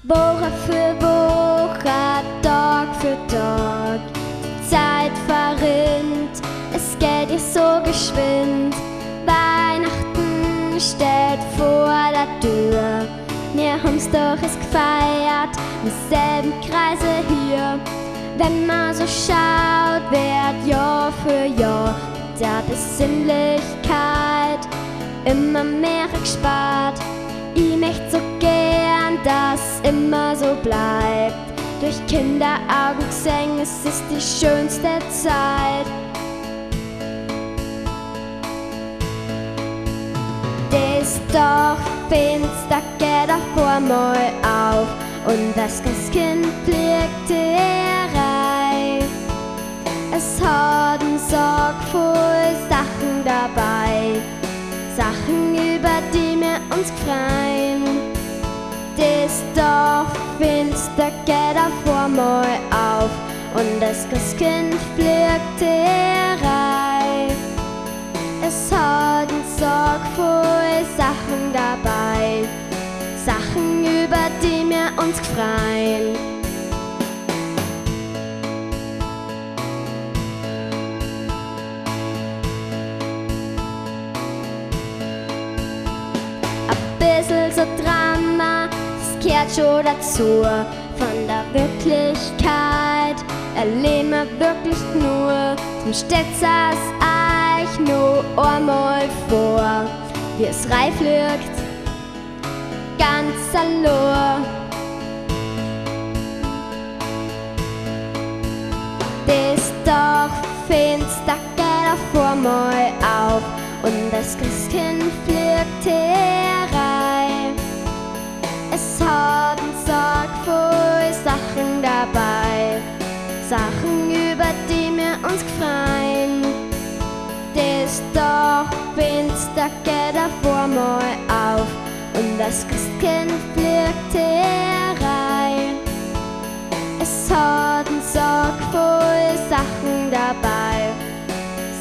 Woche für Woche, Tag für Tag, die Zeit verrinnt, es geht ihr so geschwind. Weihnachten steht vor der Tür, wir haben's doch es gefeiert, im selben Kreise hier. Wenn man so schaut, wird Jahr für Jahr der Sinnlichkeit immer mehr gespart. Ich möchte so gern, dass immer so bleibt. Durch Kinderaugen gesehen, es ist die schönste Zeit. Das Dorf finster geht auf einmal auf und das Christkind fliegt herein. Es hat einen Sack voll Sachen dabei, Sachen, über die wir uns freuen. Das Dorf finster geht auf einmal auf und das Christkind fliegt herein. Es hat einen Sack voll Sachen dabei, Sachen, über die wir uns freuen. Bisschen so Drama, das gehört schon dazu. Von der Wirklichkeit erleben wir wirklich nur. Zum stellt's euch nur einmal vor, wie es reif liegt, ganz allein. Das Dorf finster geht auf einmal auf und das Christkind fliegt herein. Es hat einen Sack voll Sachen dabei, Sachen, über die wir uns freuen. Das Dorf finster geht auf einmal auf und das Christkind fliegt herein. Es hat einen Sack voll Sachen dabei,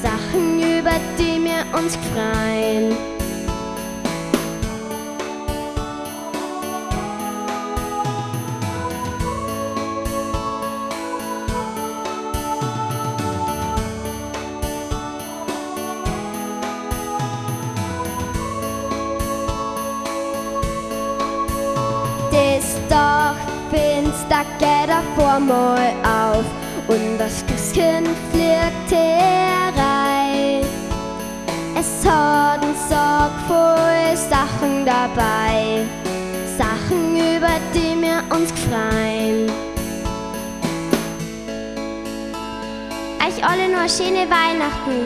Sachen, über die wir uns freuen. Das Dorf finster geht auf einmal auf und das Christkind fliegt herein. Es hat einen Sack voll Sachen dabei, Sachen, über die wir uns freuen. Euch alle noch schöne Weihnachten.